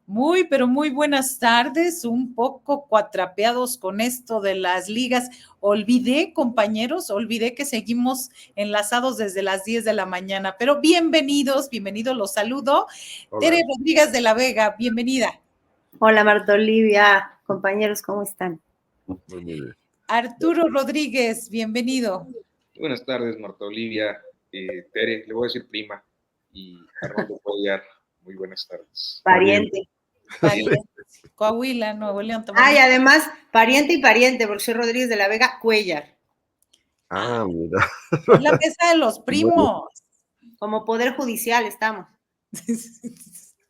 Muy, pero muy buenas tardes, un poco cuatrapeados con esto de las ligas. Olvidé, compañeros, que seguimos enlazados desde las 10 de la mañana, pero bienvenidos, los saludo. Hola. Tere Rodríguez de la Vega, bienvenida. Hola, Marta Olivia, compañeros, ¿cómo están? Muy bien. Arturo Rodríguez, bienvenido. Buenas tardes, Marta Olivia, Tere, le voy a decir prima, y Arnoldo Cuellar, muy buenas tardes. Pariente. Coahuila, Nuevo León. Y además, pariente y pariente, porque soy Rodríguez de la Vega Cuellar. Mira. Es la mesa de los primos. Como poder judicial estamos.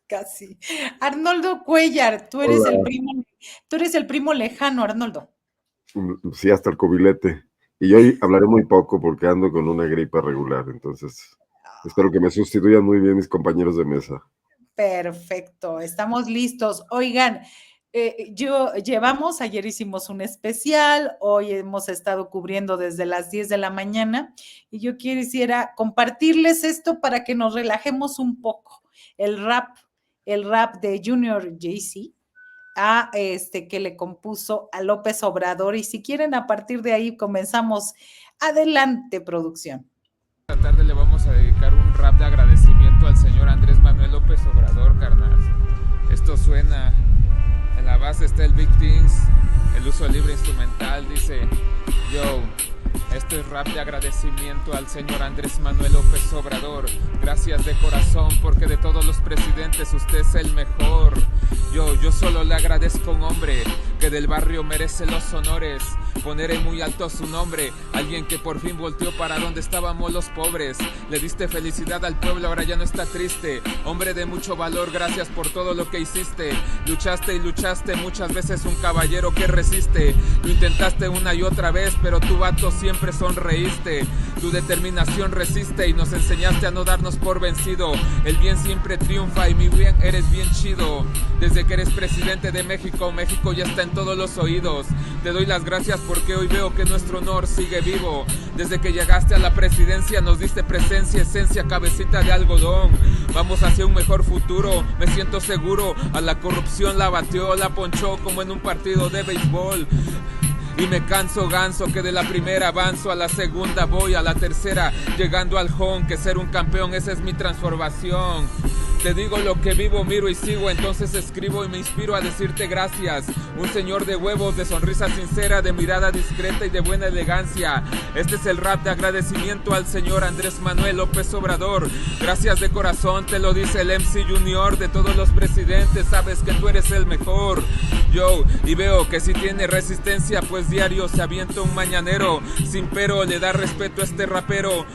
Casi. Arnoldo Cuellar, tú eres el primo lejano, Arnoldo. Sí, hasta el cubilete. Y hoy hablaré muy poco porque ando con una gripa regular, entonces espero que me sustituyan muy bien mis compañeros de mesa. Perfecto, estamos listos. Oigan, ayer hicimos un especial, hoy hemos estado cubriendo desde las 10 de la mañana y yo quisiera compartirles esto para que nos relajemos un poco. El rap de Junior JC, que le compuso a López Obrador, y si quieren a partir de ahí comenzamos. Adelante, producción. Esta tarde le vamos a dedicar un rap de agradecimiento al señor Andrés Manuel López Obrador, carnal. Esto suena, en la base está el Big Things, el uso libre instrumental, dice: yo, esto es rap de agradecimiento al señor Andrés Manuel López Obrador. Gracias de corazón porque de todos los presidentes usted es el mejor. Yo solo le agradezco a un hombre que del barrio merece los honores, poner en muy alto su nombre, alguien que por fin volteó para donde estábamos los pobres. Le diste felicidad al pueblo, ahora ya no está triste. Hombre de mucho valor, gracias por todo lo que hiciste. Luchaste y luchaste, muchas veces un caballero que resiste. Lo intentaste una y otra vez, pero tu vato siempre sonreíste. Tu determinación resiste y nos enseñaste a no darnos por vencido. El bien siempre triunfa y mi bien eres bien chido. Desde que eres presidente de México, México ya está en todos los oídos. Te doy las gracias porque hoy veo que nuestro honor sigue vivo. Desde que llegaste a la presidencia nos diste presencia, esencia, cabecita de algodón. Vamos hacia un mejor futuro, me siento seguro. A la corrupción la batió, la ponchó como en un partido de béisbol. Y me canso ganso que de la primera avanzo, a la segunda voy, a la tercera llegando al home. Que ser un campeón, esa es mi transformación. Te digo lo que vivo, miro y sigo, entonces escribo y me inspiro a decirte gracias. Un señor de huevos, de sonrisa sincera, de mirada discreta y de buena elegancia. Este es el rap de agradecimiento al señor Andrés Manuel López Obrador. Gracias de corazón, te lo dice el MC Junior. De todos los presidentes sabes que tú eres el mejor. Yo, y veo que si tiene resistencia, pues diario se avienta un mañanero. Sin pero, le da respeto a este rapero.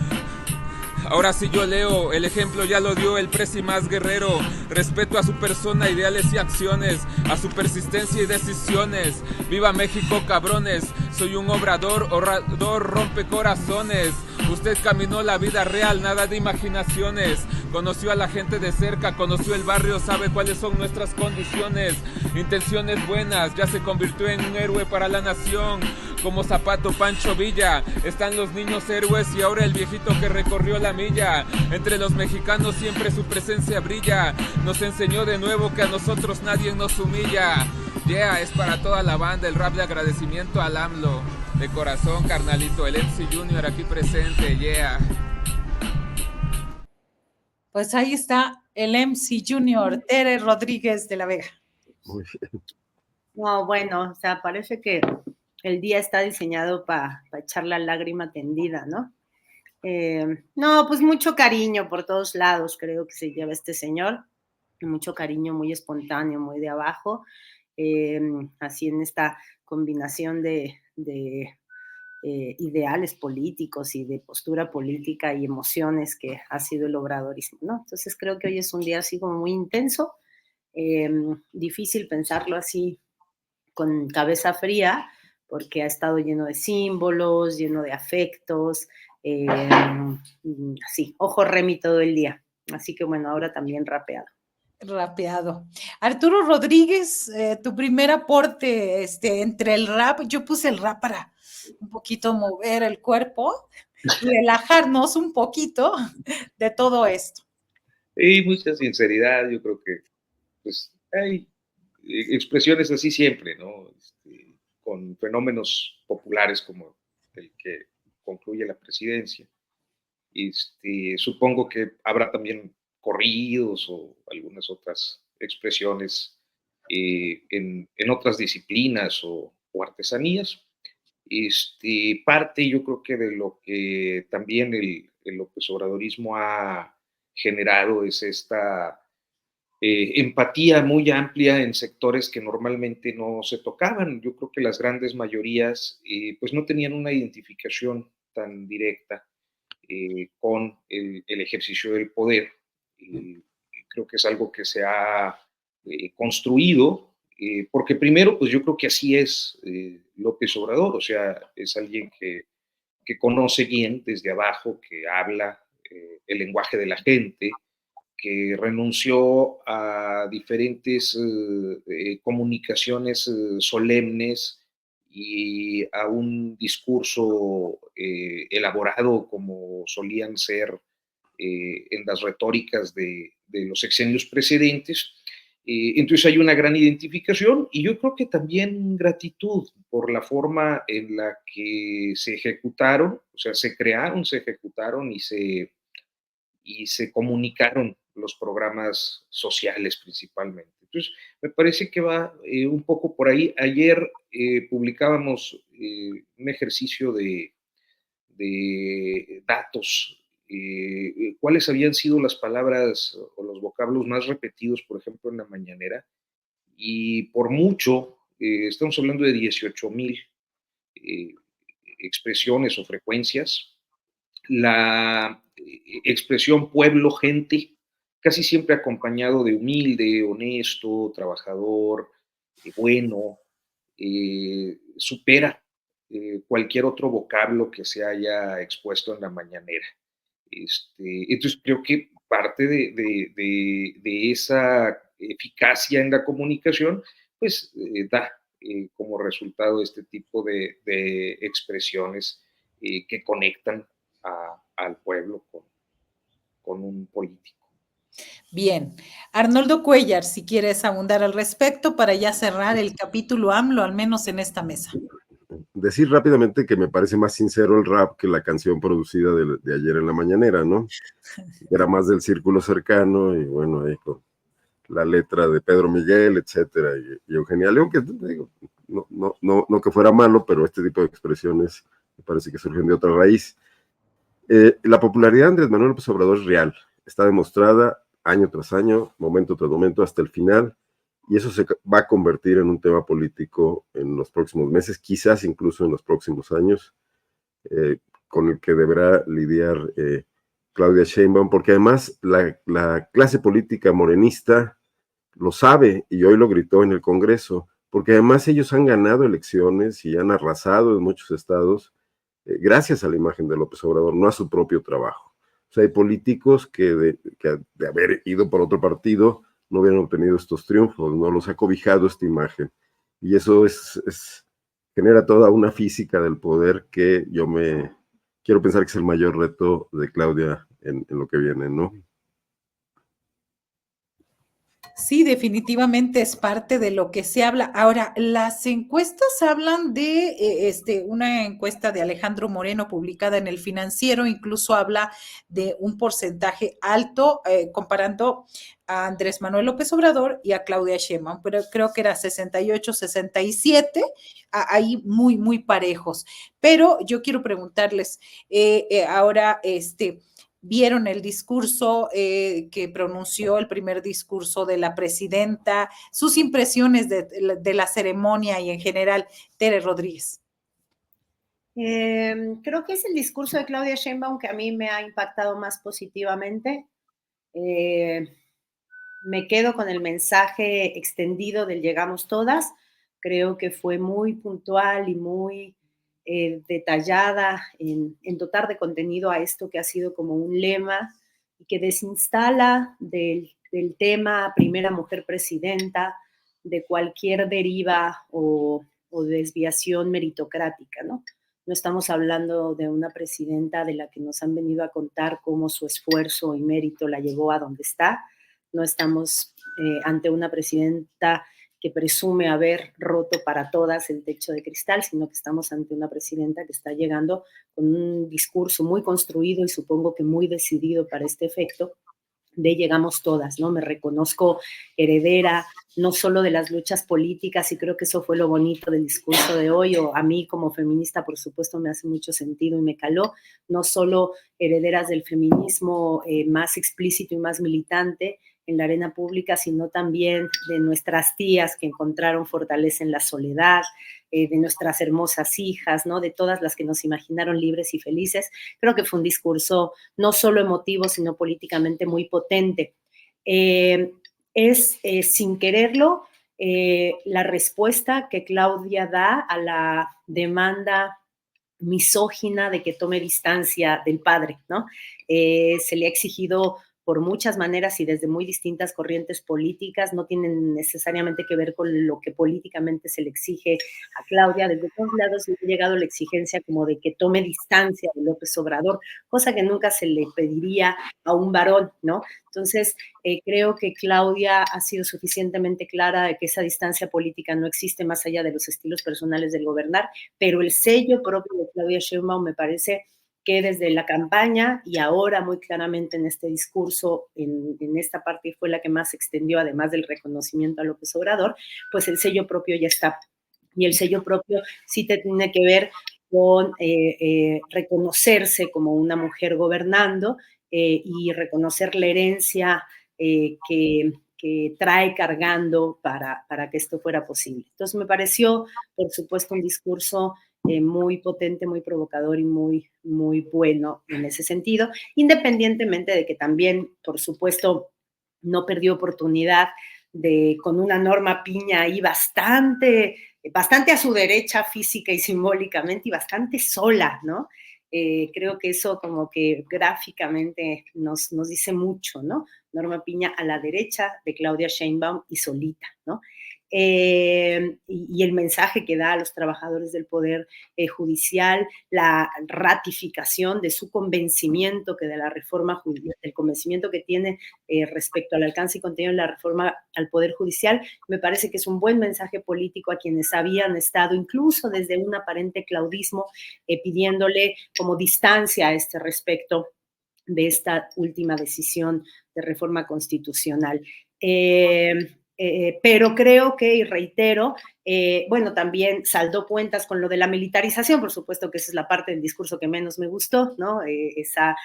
Ahora sí yo leo, el ejemplo ya lo dio el presi más guerrero. Respeto a su persona, ideales y acciones, a su persistencia y decisiones. Viva México, cabrones, soy un orador, rompe corazones. Usted caminó la vida real, nada de imaginaciones. Conoció a la gente de cerca, conoció el barrio, sabe cuáles son nuestras condiciones. Intenciones buenas, ya se convirtió en un héroe para la nación. Como Zapato, Pancho Villa, están los niños héroes y ahora el viejito que recorrió la milla. Entre los mexicanos siempre su presencia brilla. Nos enseñó de nuevo que a nosotros nadie nos humilla. Yeah, es para toda la banda el rap de agradecimiento al AMLO. De corazón, carnalito, el MC Junior aquí presente, yeah. Pues ahí está el MC Junior, Tere Rodríguez de la Vega. Muy bien. No, bueno, o sea, parece que el día está diseñado para echar la lágrima tendida, ¿no? No, pues mucho cariño por todos lados, creo que se lleva este señor. Mucho cariño, muy espontáneo, muy de abajo. Así en esta combinación de ideales políticos y de postura política y emociones que ha sido el obradorismo, ¿no? Entonces creo que hoy es un día así como muy intenso, difícil pensarlo así con cabeza fría, porque ha estado lleno de símbolos, lleno de afectos, así, ojo remi todo el día. Así que bueno, ahora también rapeado. Arturo Rodríguez, tu primer aporte entre el rap. Yo puse el rap para un poquito mover el cuerpo, relajarnos un poquito de todo esto. Y mucha sinceridad, yo creo que pues hay expresiones así siempre, ¿no? Con fenómenos populares como el que concluye la presidencia. Supongo que habrá también corridos o algunas otras expresiones en otras disciplinas o artesanías. Parte yo creo que de lo que también el López Obradorismo ha generado es esta empatía muy amplia en sectores que normalmente no se tocaban. Yo creo que las grandes mayorías pues no tenían una identificación tan directa con el ejercicio del poder. Creo que es algo que se ha construido, porque primero, pues yo creo que así es López Obrador, o sea, es alguien que conoce bien desde abajo, que habla el lenguaje de la gente, que renunció a diferentes comunicaciones solemnes y a un discurso elaborado como solían ser en las retóricas de los sexenios precedentes. Entonces hay una gran identificación y yo creo que también gratitud por la forma en la que se ejecutaron, o sea, se crearon, se ejecutaron y se comunicaron los programas sociales principalmente. Entonces, me parece que va un poco por ahí. Ayer publicábamos un ejercicio de datos, cuáles habían sido las palabras o los vocablos más repetidos, por ejemplo, en la mañanera, y por mucho, estamos hablando de 18,000 expresiones o frecuencias. La expresión pueblo, gente, casi siempre acompañado de humilde, honesto, trabajador, bueno, supera cualquier otro vocablo que se haya expuesto en la mañanera. Entonces creo que parte de esa eficacia en la comunicación, pues da como resultado este tipo de expresiones que conectan al pueblo con un político. Bien, Arnoldo Cuellar, si quieres abundar al respecto para ya cerrar el capítulo AMLO, al menos en esta mesa. Decir rápidamente que me parece más sincero el rap que la canción producida de ayer en la mañanera, ¿no? Era más del círculo cercano y bueno, ahí con la letra de Pedro Miguel, etcétera, y Eugenia León, que digo, no que fuera malo, pero este tipo de expresiones me parece que surgen de otra raíz. La popularidad de Andrés Manuel López Obrador es real, está demostrada año tras año, momento tras momento, hasta el final, y eso se va a convertir en un tema político en los próximos meses, quizás incluso en los próximos años, con el que deberá lidiar Claudia Sheinbaum, porque además la clase política morenista lo sabe y hoy lo gritó en el Congreso, porque además ellos han ganado elecciones y han arrasado en muchos estados gracias a la imagen de López Obrador, no a su propio trabajo. O sea, hay políticos que de haber ido por otro partido no hubieran obtenido estos triunfos, no los ha cobijado esta imagen. Y eso genera toda una física del poder que quiero pensar que es el mayor reto de Claudia en lo que viene, ¿no? Sí, definitivamente es parte de lo que se habla. Ahora, las encuestas hablan de una encuesta de Alejandro Moreno publicada en El Financiero, incluso habla de un porcentaje alto comparando a Andrés Manuel López Obrador y a Claudia Sheinbaum, pero creo que era 68, 67, ahí muy, muy parejos. Pero yo quiero preguntarles ahora, vieron el discurso que pronunció, el primer discurso de la presidenta, sus impresiones de la ceremonia y en general, Tere Rodríguez. Creo que es el discurso de Claudia Sheinbaum que a mí me ha impactado más positivamente. Me quedo con el mensaje extendido del Llegamos Todas. Creo que fue muy puntual y muy detallada en dotar de contenido a esto que ha sido como un lema y que desinstala del tema primera mujer presidenta de cualquier deriva o desviación meritocrática, ¿no? No estamos hablando de una presidenta de la que nos han venido a contar cómo su esfuerzo y mérito la llevó a donde está. No estamos ante una presidenta que presume haber roto para todas el techo de cristal, sino que estamos ante una presidenta que está llegando con un discurso muy construido y supongo que muy decidido para este efecto, de llegamos todas, ¿no? Me reconozco heredera no solo de las luchas políticas, y creo que eso fue lo bonito del discurso de hoy, o a mí como feminista, por supuesto, me hace mucho sentido y me caló, no solo herederas del feminismo más explícito y más militante en la arena pública, sino también de nuestras tías que encontraron fortaleza en la soledad, de nuestras hermosas hijas, ¿no? De todas las que nos imaginaron libres y felices. Creo que fue un discurso no solo emotivo, sino políticamente muy potente. Sin quererlo, la respuesta que Claudia da a la demanda misógina de que tome distancia del padre, ¿no? Se le ha exigido por muchas maneras y desde muy distintas corrientes políticas, no tienen necesariamente que ver con lo que políticamente se le exige a Claudia. Desde todos lados le ha llegado la exigencia como de que tome distancia de López Obrador, cosa que nunca se le pediría a un varón, ¿no? Entonces, creo que Claudia ha sido suficientemente clara de que esa distancia política no existe más allá de los estilos personales del gobernar, pero el sello propio de Claudia Sheinbaum me parece que desde la campaña y ahora muy claramente en este discurso, en esta parte fue la que más se extendió, además del reconocimiento a López Obrador, pues el sello propio ya está. Y el sello propio sí tiene que ver con reconocerse como una mujer gobernando y reconocer la herencia que trae cargando para que esto fuera posible. Entonces me pareció, por supuesto, un discurso muy potente, muy provocador y muy, muy bueno en ese sentido, independientemente de que también, por supuesto, no perdió oportunidad de, con una Norma Piña ahí bastante a su derecha física y simbólicamente y bastante sola, ¿no? Creo que eso como que gráficamente nos dice mucho, ¿no? Norma Piña a la derecha de Claudia Sheinbaum y solita, ¿no? Y el mensaje que da a los trabajadores del Poder Judicial, la ratificación de su convencimiento que de la reforma judicial, el convencimiento que tiene respecto al alcance y contenido de la reforma al Poder Judicial, me parece que es un buen mensaje político a quienes habían estado, incluso desde un aparente claudismo, pidiéndole como distancia a este respecto de esta última decisión de reforma constitucional. Pero creo que, y reitero, bueno, también saldó cuentas con lo de la militarización, por supuesto que esa es la parte del discurso que menos me gustó, ¿no? Esa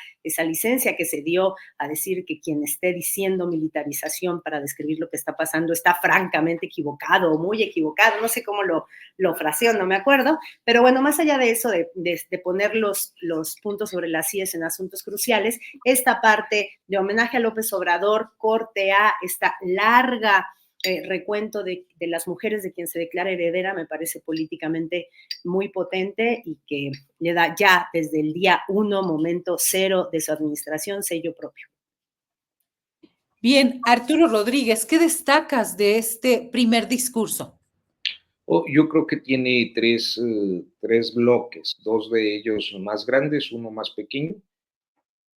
licencia que se dio a decir que quien esté diciendo militarización para describir lo que está pasando está francamente equivocado o muy equivocado, no sé cómo lo fraseó, no me acuerdo, pero bueno, más allá de eso, de poner los puntos sobre las IES en asuntos cruciales, esta parte de homenaje a López Obrador, corte a esta larga recuento de las mujeres de quien se declara heredera, me parece políticamente muy potente y que le da ya desde el día 1, momento 0 de su administración, sello propio. Bien, Arturo Rodríguez, ¿qué destacas de este primer discurso? Yo creo que tiene tres bloques, dos de ellos más grandes, uno más pequeño.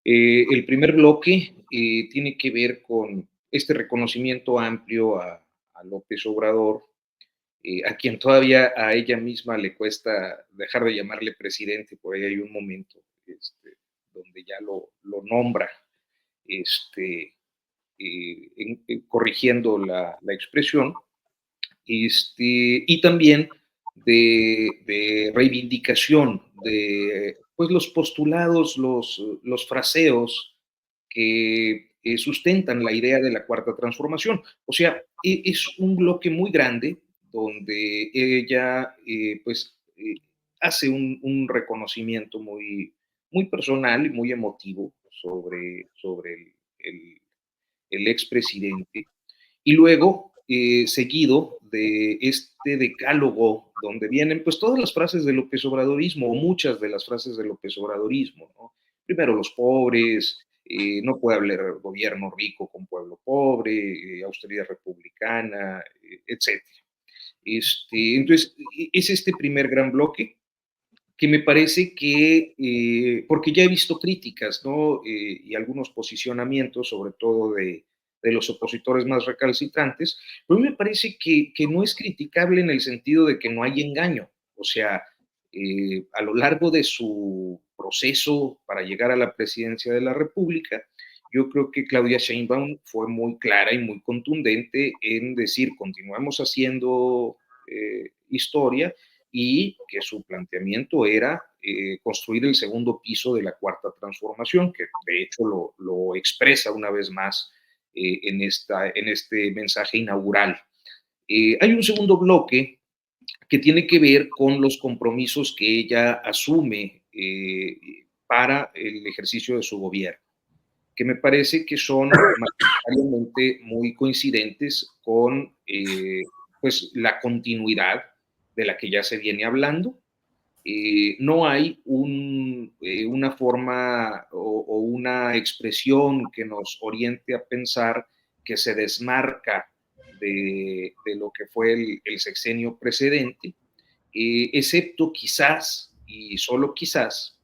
El primer bloque tiene que ver con este reconocimiento amplio a López Obrador, a quien todavía a ella misma le cuesta dejar de llamarle presidente, por ahí hay un momento donde ya lo nombra, corrigiendo la expresión, y también de reivindicación de pues, los postulados, los fraseos que sustentan la idea de la cuarta transformación. O sea, es un bloque muy grande donde ella hace un reconocimiento muy, muy personal y muy emotivo sobre el expresidente. Y luego, seguido de este decálogo donde vienen pues todas las frases de López Obradorismo, o muchas de las frases de López Obradorismo, ¿no? Primero los pobres, no puede haber gobierno rico con pueblo pobre, austeridad republicana, etc. Entonces, es este primer gran bloque que me parece que, porque ya he visto críticas, ¿no? Y algunos posicionamientos, sobre todo de de los opositores más recalcitrantes, pero a mí me parece que no es criticable en el sentido de que no hay engaño. O sea, a lo largo de su proceso para llegar a la presidencia de la República, yo creo que Claudia Sheinbaum fue muy clara y muy contundente en decir, continuamos haciendo historia, y que su planteamiento era construir el segundo piso de la Cuarta Transformación, que de hecho lo expresa una vez más en este mensaje inaugural. Hay un segundo bloque que tiene que ver con los compromisos que ella asume para el ejercicio de su gobierno, que me parece que son mayoritariamente muy coincidentes con pues, la continuidad de la que ya se viene hablando. No hay una forma o una expresión que nos oriente a pensar que se desmarca de lo que fue el sexenio precedente, excepto quizás, y solo quizás,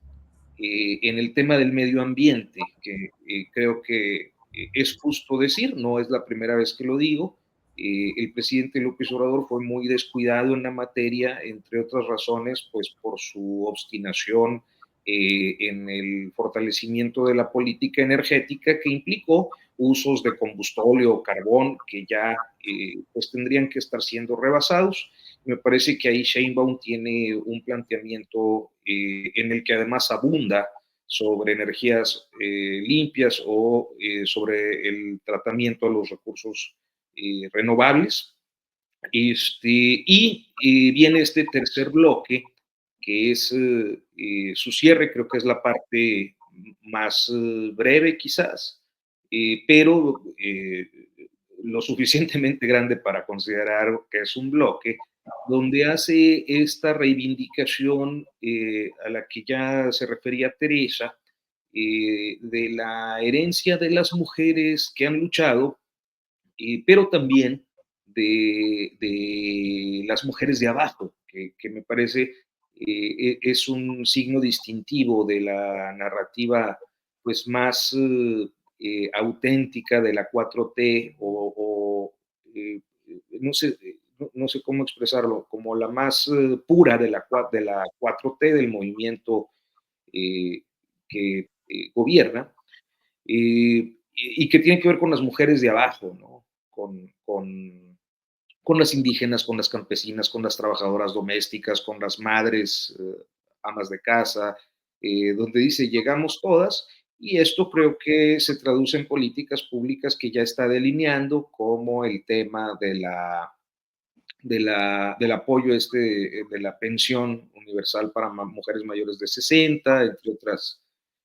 en el tema del medio ambiente, que creo que es justo decir, no es la primera vez que lo digo, el presidente López Obrador fue muy descuidado en la materia, entre otras razones, pues por su obstinación en el fortalecimiento de la política energética, que implicó usos de combustible o carbón que ya pues tendrían que estar siendo rebasados. Me parece que ahí Sheinbaum tiene un planteamiento en el que además abunda sobre energías limpias o sobre el tratamiento a los recursos renovables. Y viene este tercer bloque, que es su cierre, creo que es la parte más breve quizás, pero lo suficientemente grande para considerar que es un bloque, donde hace esta reivindicación a la que ya se refería Teresa, de la herencia de las mujeres que han luchado, pero también de las mujeres de abajo, que me parece es un signo distintivo de la narrativa pues más auténtica de la 4T no sé cómo expresarlo, como la más pura de la 4T, del movimiento que gobierna, y que tiene que ver con las mujeres de abajo, ¿no? Con las indígenas, con las campesinas, con las trabajadoras domésticas, con las madres, amas de casa, donde dice llegamos todas, y esto creo que se traduce en políticas públicas que ya está delineando, como el tema del apoyo de la pensión universal para mujeres mayores de 60,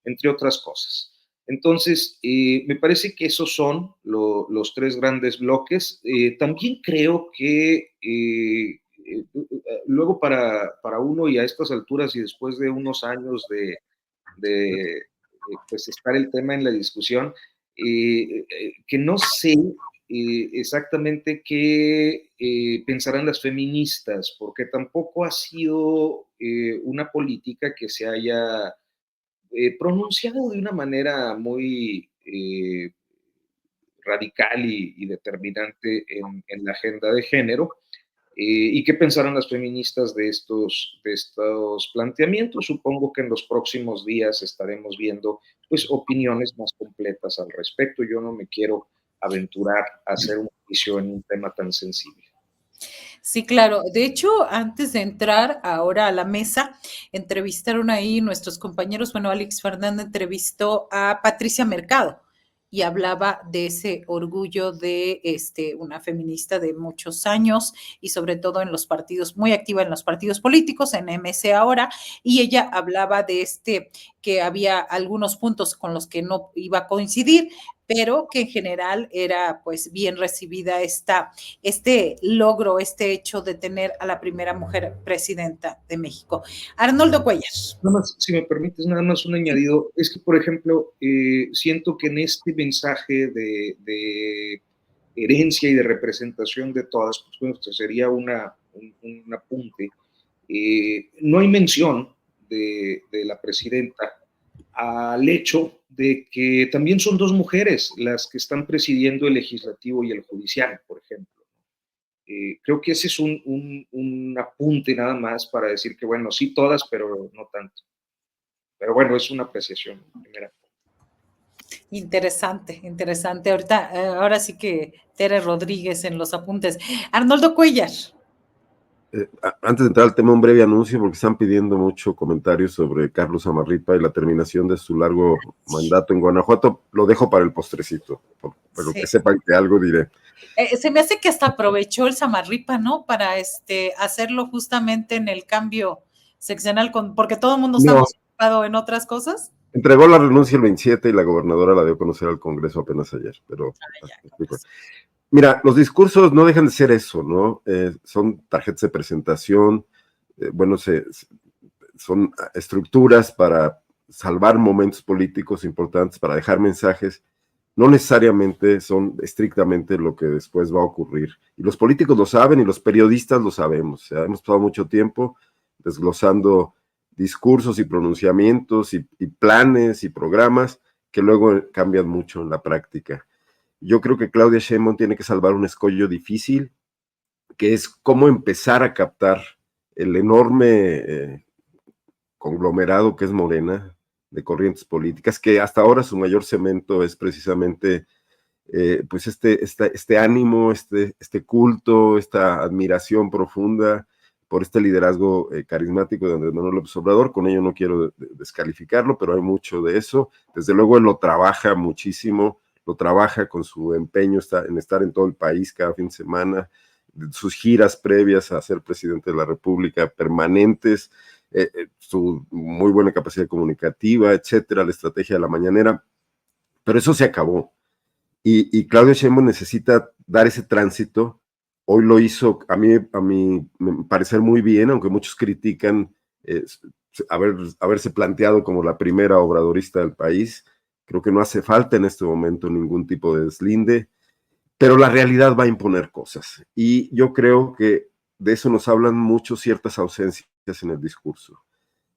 entre otras cosas. Entonces, me parece que esos son los tres grandes bloques. También creo que luego para uno, y a estas alturas y después de unos años de pues estar el tema en la discusión, que no sé exactamente qué pensarán las feministas, porque tampoco ha sido una política que se haya pronunciado de una manera muy radical y determinante en la agenda de género. ¿Y qué pensarán las feministas de estos planteamientos? Supongo que en los próximos días estaremos viendo pues, opiniones más completas al respecto. Yo no me quiero aventurar a hacer un juicio en un tema tan sensible. Sí, claro. De hecho, antes de entrar ahora a la mesa, entrevistaron ahí nuestros compañeros, bueno, Alex Fernández entrevistó a Patricia Mercado y hablaba de ese orgullo de una feminista de muchos años y sobre todo en los partidos, muy activa en los partidos políticos, en MC ahora, y ella hablaba de que había algunos puntos con los que no iba a coincidir, pero que en general era pues bien recibida este logro, este hecho de tener a la primera mujer presidenta de México. Arnoldo Cuellar. Nada más, si me permites, nada más un añadido. Es que, por ejemplo, siento que en este mensaje de herencia y de representación de todas, pues bueno, sería un apunte. No hay mención de la presidenta al hecho de que también son 2 mujeres las que están presidiendo el legislativo y el judicial, por ejemplo. Creo que ese es un apunte nada más para decir que, bueno, sí todas, pero no tanto. Pero bueno, es una apreciación primera. Interesante, interesante. Ahorita, ahora sí que Tere Rodríguez en los apuntes. Arnoldo Cuellar. Antes de entrar al tema, un breve anuncio, porque están pidiendo mucho comentarios sobre Carlos Zamarripa y la terminación de su largo mandato en Guanajuato. Lo dejo para el postrecito, pero que sepan que algo diré. Se me hace que hasta aprovechó el Zamarripa, ¿no? Para hacerlo justamente en el cambio seccional, porque todo el mundo estaba ocupado en otras cosas. Entregó la renuncia el 27 y la gobernadora la dio a conocer al Congreso apenas ayer, pero... Mira, los discursos no dejan de ser eso, ¿no? Son tarjetas de presentación, son estructuras para salvar momentos políticos importantes, para dejar mensajes. No necesariamente son estrictamente lo que después va a ocurrir. Y los políticos lo saben y los periodistas lo sabemos. O sea, hemos pasado mucho tiempo desglosando discursos y pronunciamientos y planes y programas que luego cambian mucho en la práctica. Yo creo que Claudia Sheinbaum tiene que salvar un escollo difícil, que es cómo empezar a captar el enorme conglomerado que es Morena, de corrientes políticas, que hasta ahora su mayor cemento es precisamente pues este ánimo, este culto, esta admiración profunda por este liderazgo carismático de Andrés Manuel López Obrador. Con ello no quiero descalificarlo, pero hay mucho de eso. Desde luego él lo trabaja muchísimo, lo trabaja con su empeño en estar en todo el país cada fin de semana, sus giras previas a ser presidente de la República permanentes, su muy buena capacidad comunicativa, etcétera, la estrategia de la mañanera, pero eso se acabó. Y Claudia Sheinbaum necesita dar ese tránsito. Hoy lo hizo, a mí me parece muy bien, aunque muchos critican haberse planteado como la primera obradorista del país. Creo que no hace falta en este momento ningún tipo de deslinde, pero la realidad va a imponer cosas. Y yo creo que de eso nos hablan mucho ciertas ausencias en el discurso.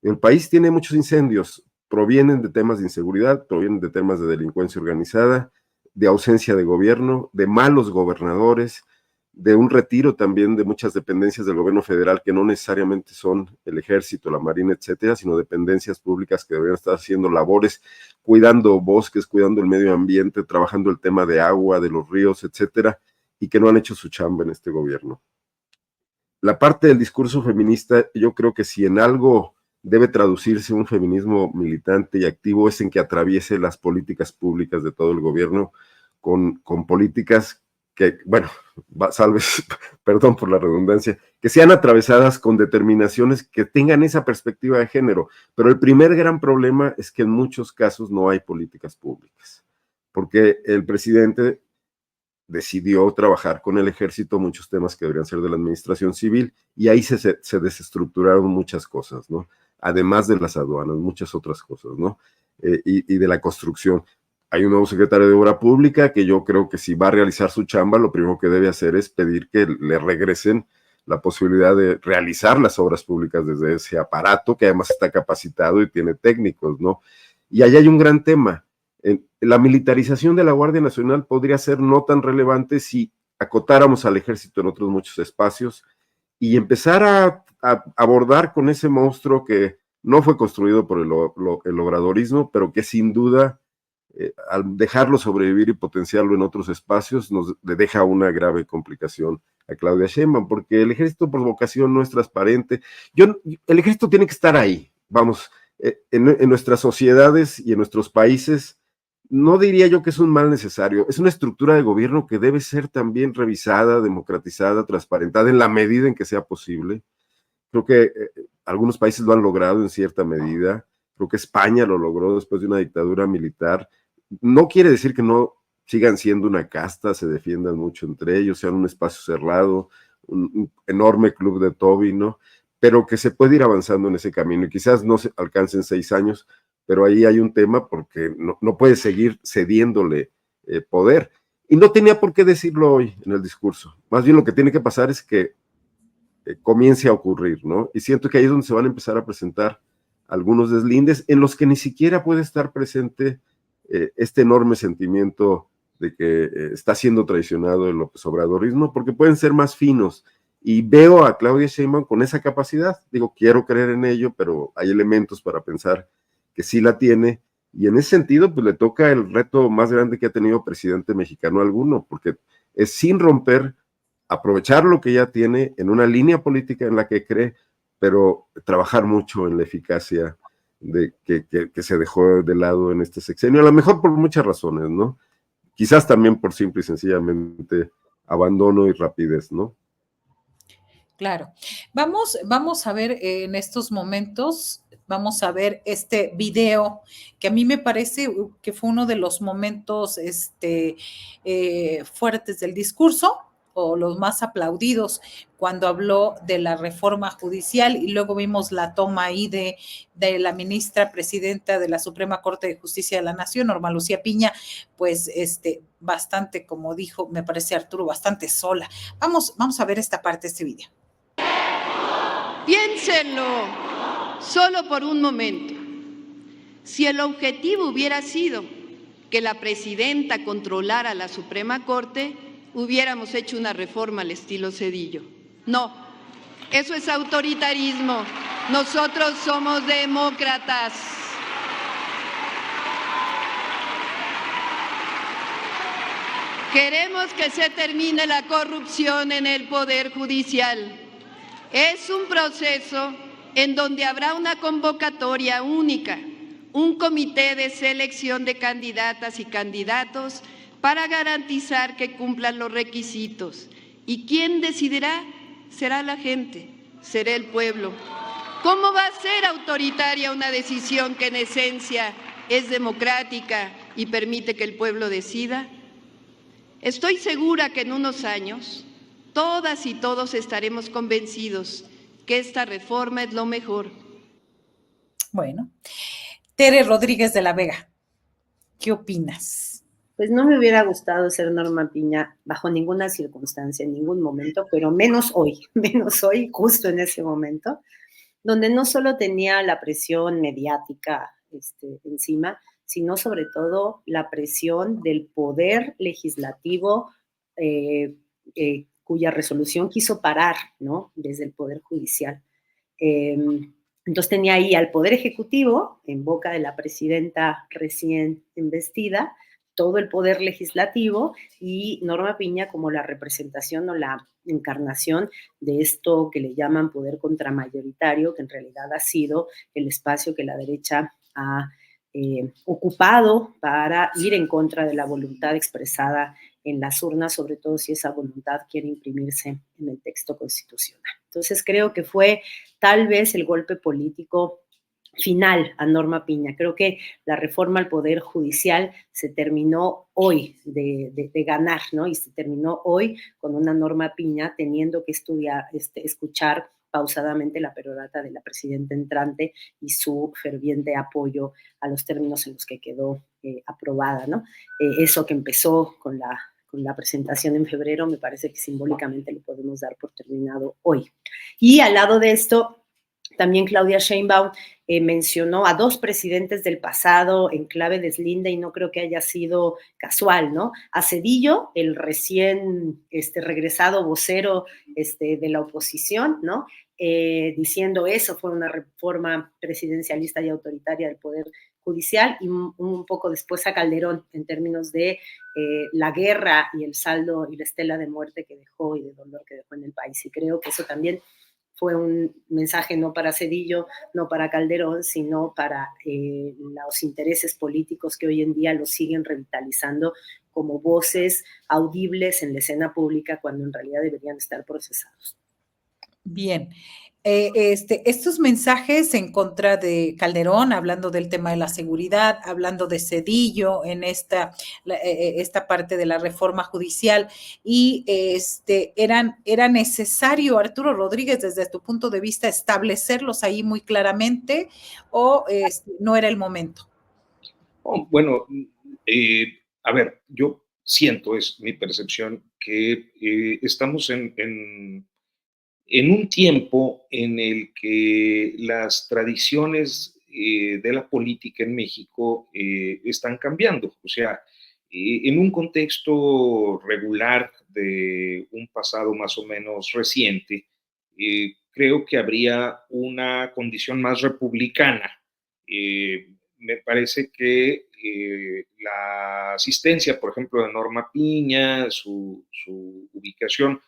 El país tiene muchos incendios, provienen de temas de inseguridad, provienen de temas de delincuencia organizada, de ausencia de gobierno, de malos gobernadores, de un retiro también de muchas dependencias del gobierno federal que no necesariamente son el ejército, la marina, etcétera, sino dependencias públicas que deberían estar haciendo labores, cuidando bosques, cuidando el medio ambiente, trabajando el tema de agua, de los ríos, etcétera, y que no han hecho su chamba en este gobierno. La parte del discurso feminista, yo creo que si en algo debe traducirse un feminismo militante y activo es en que atraviese las políticas públicas de todo el gobierno con políticas que, bueno, salves, perdón por la redundancia, que sean atravesadas con determinaciones que tengan esa perspectiva de género. Pero el primer gran problema es que en muchos casos no hay políticas públicas, porque el presidente decidió trabajar con el ejército muchos temas que deberían ser de la administración civil y ahí se desestructuraron muchas cosas, ¿no? Además de las aduanas, muchas otras cosas, ¿no? Y de la construcción. Hay un nuevo secretario de Obra Pública que yo creo que si va a realizar su chamba, lo primero que debe hacer es pedir que le regresen la posibilidad de realizar las obras públicas desde ese aparato, que además está capacitado y tiene técnicos, ¿no? Y ahí hay un gran tema. La militarización de la Guardia Nacional podría ser no tan relevante si acotáramos al ejército en otros muchos espacios y empezar a abordar con ese monstruo que no fue construido por el obradorismo, pero que sin duda al dejarlo sobrevivir y potenciarlo en otros espacios, le deja una grave complicación a Claudia Sheinbaum, porque el ejército por vocación no es transparente. El ejército tiene que estar ahí, vamos, en nuestras sociedades y en nuestros países, no diría yo que es un mal necesario, es una estructura de gobierno que debe ser también revisada, democratizada, transparentada en la medida en que sea posible. Creo que algunos países lo han logrado en cierta medida, creo que España lo logró después de una dictadura militar. No quiere decir que no sigan siendo una casta, se defiendan mucho entre ellos, sean un espacio cerrado, un enorme club de Toby, ¿no? Pero que se puede ir avanzando en ese camino y quizás no se alcancen 6 años, pero ahí hay un tema porque no puede seguir cediéndole poder. Y no tenía por qué decirlo hoy en el discurso. Más bien lo que tiene que pasar es que comience a ocurrir, ¿no? Y siento que ahí es donde se van a empezar a presentar algunos deslindes en los que ni siquiera puede estar presente este enorme sentimiento de que está siendo traicionado el López Obradorismo, porque pueden ser más finos. Y veo a Claudia Sheinbaum con esa capacidad. Digo, quiero creer en ello, pero hay elementos para pensar que sí la tiene. Y en ese sentido, pues le toca el reto más grande que ha tenido presidente mexicano alguno, porque es sin romper, aprovechar lo que ya tiene en una línea política en la que cree, pero trabajar mucho en la eficacia de que se dejó de lado en este sexenio, a lo mejor por muchas razones, ¿no? Quizás también por simple y sencillamente abandono y rapidez, ¿no? Claro. Vamos a ver en estos momentos, vamos a ver este video que a mí me parece que fue uno de los momentos fuertes del discurso o los más aplaudidos cuando habló de la reforma judicial y luego vimos la toma ahí de la ministra presidenta de la Suprema Corte de Justicia de la Nación, Norma Lucía Piña, pues bastante, como dijo, me parece Arturo, bastante sola. Vamos a ver esta parte de este video. Piénsenlo, solo por un momento. Si el objetivo hubiera sido que la presidenta controlara la Suprema Corte, hubiéramos hecho una reforma al estilo Zedillo. No, eso es autoritarismo. Nosotros somos demócratas. Queremos que se termine la corrupción en el Poder Judicial. Es un proceso en donde habrá una convocatoria única, un comité de selección de candidatas y candidatos para garantizar que cumplan los requisitos. ¿Y quién decidirá? Será la gente, será el pueblo. ¿Cómo va a ser autoritaria una decisión que en esencia es democrática y permite que el pueblo decida? Estoy segura que en unos años todas y todos estaremos convencidos que esta reforma es lo mejor. Bueno, Tere Rodríguez de la Vega, ¿qué opinas? Pues no me hubiera gustado ser Norma Piña bajo ninguna circunstancia, en ningún momento, pero menos hoy, justo en ese momento, donde no solo tenía la presión mediática encima, sino sobre todo la presión del poder legislativo cuya resolución quiso parar, ¿no? Desde el Poder Judicial. Entonces tenía ahí al Poder Ejecutivo, en boca de la presidenta recién investida, todo el Poder Legislativo y Norma Piña como la representación o la encarnación de esto que le llaman poder contramayoritario, que en realidad ha sido el espacio que la derecha ha ocupado para ir en contra de la voluntad expresada en las urnas, sobre todo si esa voluntad quiere imprimirse en el texto constitucional. Entonces creo que fue tal vez el golpe político final a Norma Piña. Creo que la reforma al Poder Judicial se terminó hoy de ganar, ¿no? Y se terminó hoy con una Norma Piña teniendo que escuchar pausadamente la perorata de la presidenta entrante y su ferviente apoyo a los términos en los que quedó aprobada, ¿no? Eso que empezó con la presentación en febrero, me parece que simbólicamente lo podemos dar por terminado hoy. Y al lado de esto, también Claudia Sheinbaum mencionó a dos presidentes del pasado en clave deslinde y no creo que haya sido casual, ¿no? A Zedillo, el recién regresado vocero de la oposición, ¿no? Diciendo eso fue una reforma presidencialista y autoritaria del Poder Judicial, y un poco después a Calderón en términos de la guerra y el saldo y la estela de muerte que dejó y de dolor que dejó en el país. Y creo que eso también fue un mensaje no para Zedillo, no para Calderón, sino para los intereses políticos que hoy en día los siguen revitalizando como voces audibles en la escena pública cuando en realidad deberían estar procesados. Bien. Estos mensajes en contra de Calderón, hablando del tema de la seguridad, hablando de Zedillo en esta parte de la reforma judicial, y era necesario, Arturo Rodríguez, desde tu punto de vista, establecerlos ahí muy claramente, o no era el momento. Oh, bueno, a ver, yo siento, es mi percepción, que estamos en un tiempo en el que las tradiciones de la política en México están cambiando. O sea, en un contexto regular de un pasado más o menos reciente, creo que habría una condición más republicana. Me parece que la asistencia, por ejemplo, de Norma Piña, su ubicación,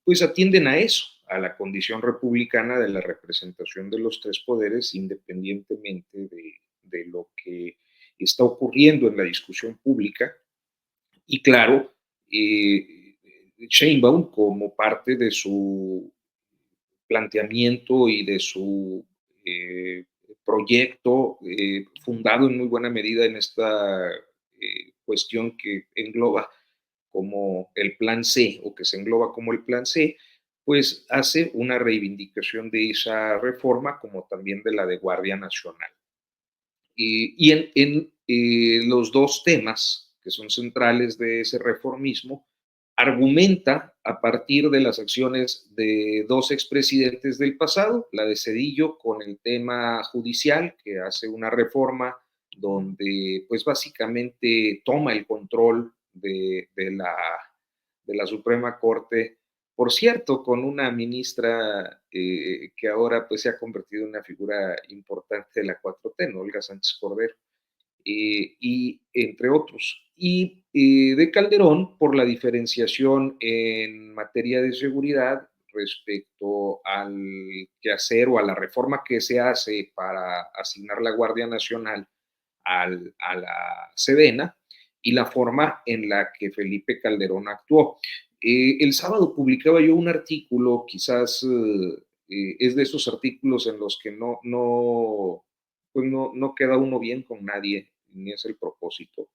pues atienden a eso, a la condición republicana de la representación de los tres poderes, independientemente de lo que está ocurriendo en la discusión pública. Y claro, Sheinbaum, como parte de su planteamiento y de su proyecto, fundado en muy buena medida en esta cuestión que engloba como el Plan C, o que se engloba como el Plan C, pues hace una reivindicación de esa reforma, como también de la de Guardia Nacional. Y en los dos temas que son centrales de ese reformismo, argumenta a partir de las acciones de dos expresidentes del pasado, la de Zedillo con el tema judicial, que hace una reforma donde pues básicamente toma el control de la Suprema Corte, por cierto, con una ministra que ahora pues se ha convertido en una figura importante de la 4T, ¿no? Olga Sánchez Cordero. Y entre otros. Y de Calderón por la diferenciación en materia de seguridad respecto al quehacer o a la reforma que se hace para asignar la Guardia Nacional a la Sedena y la forma en la que Felipe Calderón actuó. El sábado publicaba yo un artículo, quizás es de esos artículos en los que pues no queda uno bien con nadie, ni es el propósito,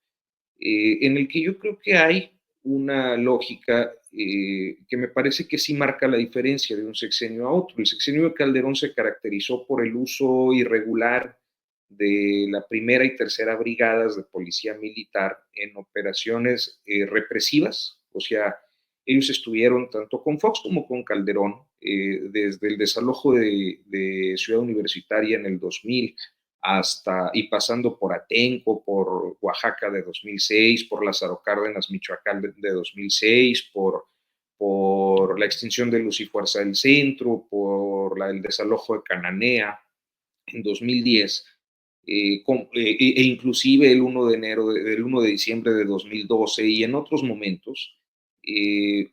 en el que yo creo que hay una lógica que me parece que sí marca la diferencia de un sexenio a otro. El sexenio de Calderón se caracterizó por el uso irregular de la primera y tercera brigadas de policía militar en operaciones represivas, o sea, ellos estuvieron tanto con Fox como con Calderón, desde el desalojo de Ciudad Universitaria en el 2000 y pasando por Atenco, por Oaxaca de 2006, por Lázaro Cárdenas, Michoacán de 2006, por la extinción de Luz y Fuerza del Centro, por el desalojo de Cananea en 2010, e inclusive el 1 de diciembre de 2012 y en otros momentos,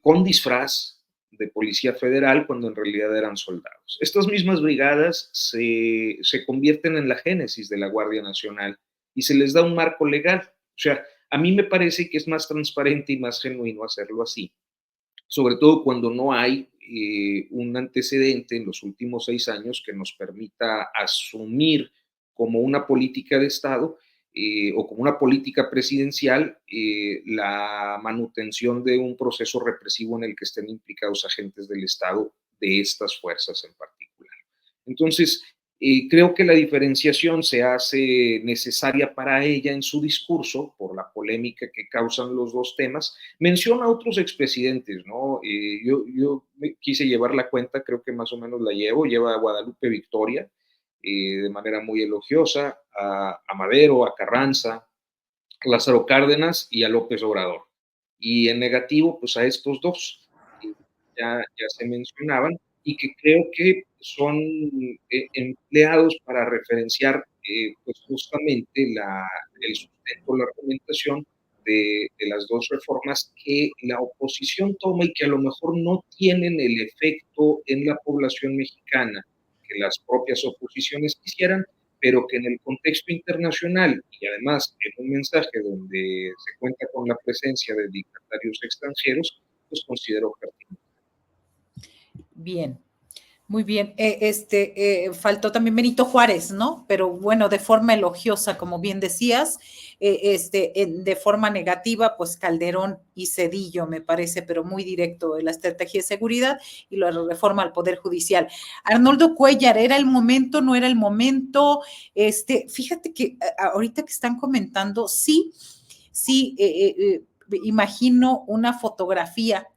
con disfraz de Policía Federal cuando en realidad eran soldados. Estas mismas brigadas se convierten en la génesis de la Guardia Nacional y se les da un marco legal. O sea, a mí me parece que es más transparente y más genuino hacerlo así, sobre todo cuando no hay un antecedente en los últimos 6 años que nos permita asumir como una política de Estado o como una política presidencial la manutención de un proceso represivo en el que estén implicados agentes del Estado de estas fuerzas en particular. Entonces, creo que la diferenciación se hace necesaria para ella en su discurso por la polémica que causan los dos temas. Menciona a otros expresidentes, ¿no? Yo quise llevar la cuenta, creo que más o menos la lleva a Guadalupe Victoria, de manera muy elogiosa, a Madero, a Carranza, a Lázaro Cárdenas y a López Obrador. Y en negativo, pues a estos dos, que ya se mencionaban, y que creo que son empleados para referenciar pues justamente el sustento, la argumentación de las dos reformas que la oposición toma y que a lo mejor no tienen el efecto en la población mexicana que las propias oposiciones quisieran, pero que en el contexto internacional y además en un mensaje donde se cuenta con la presencia de dignatarios extranjeros, pues considero pertinente. Bien, muy bien. Faltó también Benito Juárez, ¿no? Pero bueno, de forma elogiosa, como bien decías, de forma negativa, pues Calderón y Zedillo, me parece, pero muy directo de la estrategia de seguridad y la reforma al Poder Judicial. Arnoldo Cuellar, ¿era el momento, no era el momento? Fíjate que ahorita que están comentando, sí, imagino una fotografía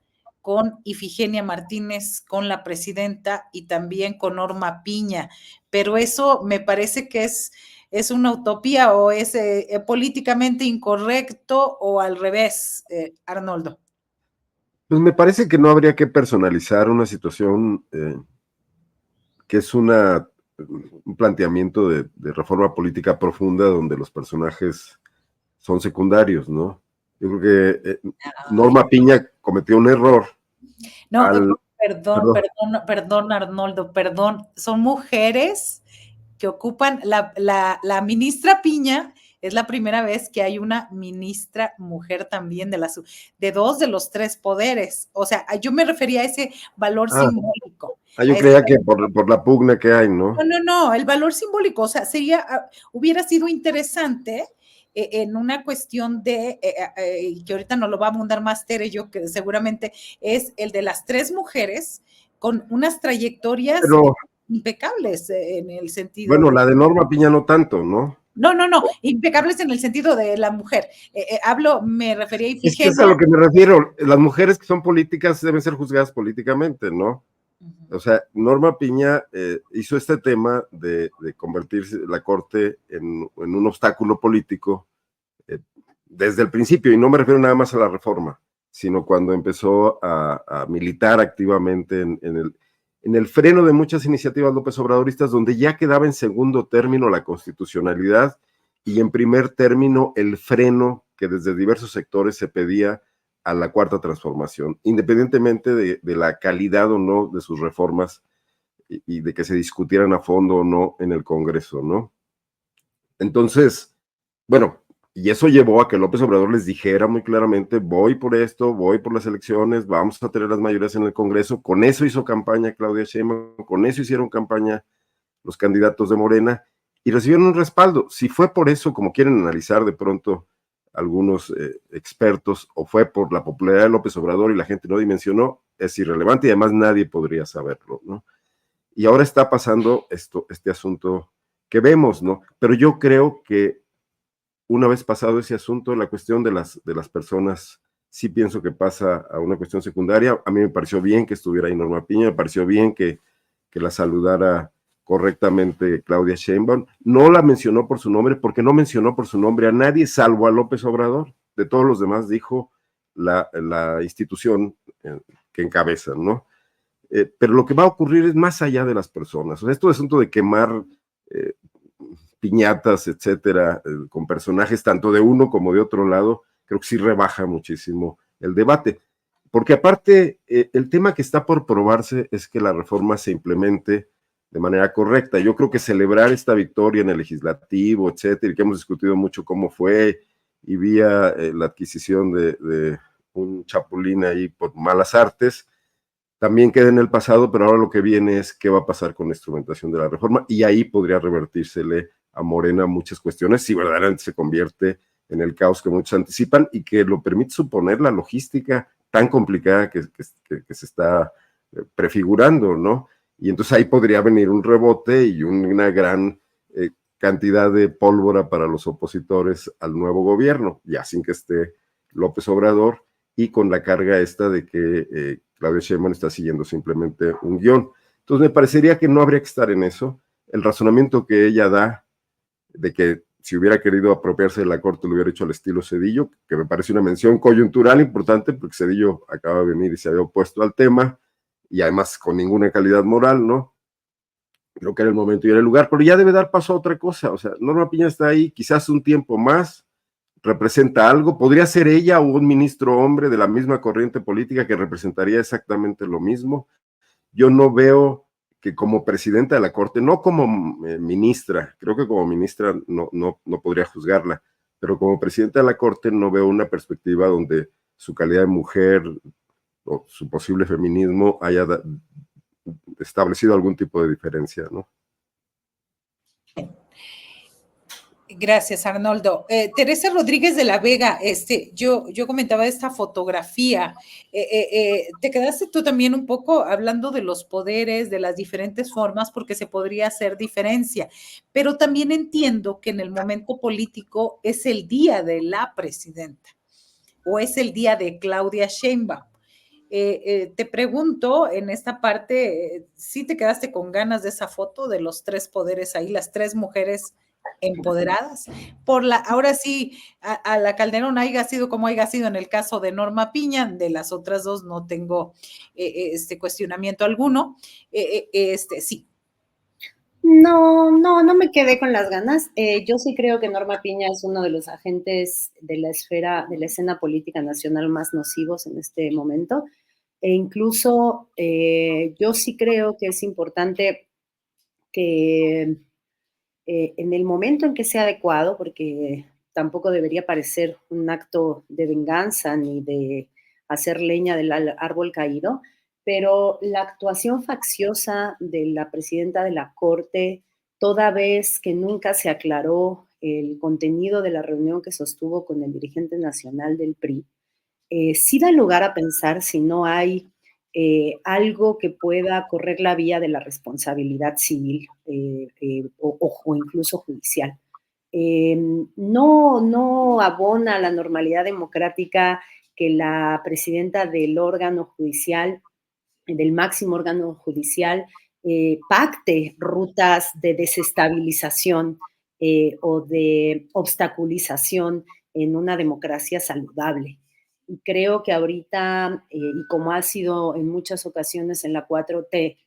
con Ifigenia Martínez, con la presidenta y también con Norma Piña, pero eso me parece que es una utopía o es políticamente incorrecto o al revés, Arnoldo. Pues me parece que no habría que personalizar una situación que es un planteamiento de reforma política profunda donde los personajes son secundarios, ¿no? Yo creo que Norma Piña cometió un error. No, perdón, Arnoldo, perdón. Son mujeres que ocupan, la ministra Piña es la primera vez que hay una ministra mujer también de dos de los tres poderes. O sea, yo me refería a ese valor simbólico. Yo creía que por la pugna que hay, ¿no? No, el valor simbólico, o sea, hubiera sido interesante en una cuestión de, que ahorita nos lo va a abundar más Tere, yo que seguramente es el de las tres mujeres con unas trayectorias impecables en el sentido. Bueno, la de Norma Piña no tanto, ¿no? No, impecables en el sentido de la mujer. Me refería a Ifigenia. Es que es a lo que me refiero. Las mujeres que son políticas deben ser juzgadas políticamente, ¿no? O sea, Norma Piña hizo este tema de convertirse la Corte en un obstáculo político desde el principio, y no me refiero nada más a la reforma, sino cuando empezó a militar activamente en el freno de muchas iniciativas López Obradoristas, donde ya quedaba en segundo término la constitucionalidad y en primer término el freno que desde diversos sectores se pedía a la Cuarta Transformación, independientemente de la calidad o no de sus reformas y de que se discutieran a fondo o no en el Congreso, ¿no? Entonces, bueno, y eso llevó a que López Obrador les dijera muy claramente, voy por esto, voy por las elecciones, vamos a tener las mayorías en el Congreso. Con eso hizo campaña Claudia Sheinbaum, con eso hicieron campaña los candidatos de Morena y recibieron un respaldo. Si fue por eso, como quieren analizar de pronto algunos expertos, o fue por la popularidad de López Obrador y la gente no dimensionó, es irrelevante y además nadie podría saberlo, ¿no? Y ahora está pasando este asunto que vemos, ¿no? Pero yo creo que una vez pasado ese asunto, la cuestión de las personas, sí pienso que pasa a una cuestión secundaria. A mí me pareció bien que estuviera ahí Norma Piña, me pareció bien que la saludara correctamente Claudia Sheinbaum. No la mencionó por su nombre, porque no mencionó por su nombre a nadie, salvo a López Obrador. De todos los demás dijo la institución que encabeza, ¿no? Pero lo que va a ocurrir es más allá de las personas. O sea, esto es asunto de quemar piñatas, etcétera, con personajes tanto de uno como de otro lado, creo que sí rebaja muchísimo el debate. Porque aparte, el tema que está por probarse es que la reforma se implemente de manera correcta. Yo creo que celebrar esta victoria en el legislativo, etcétera, y que hemos discutido mucho cómo fue, y vía la adquisición de un chapulín ahí por malas artes, también queda en el pasado, pero ahora lo que viene es qué va a pasar con la instrumentación de la reforma, y ahí podría revertírsele a Morena muchas cuestiones si verdaderamente se convierte en el caos que muchos anticipan y que lo permite suponer la logística tan complicada que se está prefigurando, ¿no? Y entonces ahí podría venir un rebote y una gran cantidad de pólvora para los opositores al nuevo gobierno, ya sin que esté López Obrador y con la carga esta de que Claudia Sheinbaum está siguiendo simplemente un guión. Entonces me parecería que no habría que estar en eso. El razonamiento que ella da de que si hubiera querido apropiarse de la Corte lo hubiera hecho al estilo Zedillo, que me parece una mención coyuntural importante porque Zedillo acaba de venir y se había opuesto al tema y además con ninguna calidad moral, ¿no? Creo que era el momento y era el lugar, pero ya debe dar paso a otra cosa. O sea, Norma Piña está ahí quizás un tiempo más, representa algo, podría ser ella o un ministro hombre de la misma corriente política que representaría exactamente lo mismo. Yo no veo que como presidenta de la Corte, no como ministra, creo que como ministra no podría juzgarla, pero como presidenta de la Corte no veo una perspectiva donde su calidad de mujer o su posible feminismo haya establecido algún tipo de diferencia, ¿no? Gracias, Arnoldo. Teresa Rodríguez de la Vega, yo comentaba esta fotografía. Te quedaste tú también un poco hablando de los poderes, de las diferentes formas, porque se podría hacer diferencia, pero también entiendo que en el momento político es el día de la presidenta o es el día de Claudia Sheinbaum. Te pregunto, en esta parte, ¿sí te quedaste con ganas de esa foto de los 3 poderes ahí, las 3 mujeres empoderadas? Ahora sí, a la Calderón haya sido como haya sido en el caso de Norma Piña, de las otras 2 no tengo, cuestionamiento alguno. Sí. No me quedé con las ganas. Yo sí creo que Norma Piña es uno de los agentes de la escena política nacional más nocivos en este momento. E incluso yo sí creo que es importante que en el momento en que sea adecuado, porque tampoco debería parecer un acto de venganza ni de hacer leña del árbol caído, pero la actuación facciosa de la presidenta de la Corte, toda vez que nunca se aclaró el contenido de la reunión que sostuvo con el dirigente nacional del PRI, sí da lugar a pensar si no hay algo que pueda correr la vía de la responsabilidad civil o incluso judicial. No abona a la normalidad democrática que la presidenta del órgano judicial, del máximo órgano judicial, pacte rutas de desestabilización o de obstaculización en una democracia saludable. Y creo que ahorita, y como ha sido en muchas ocasiones en la 4T,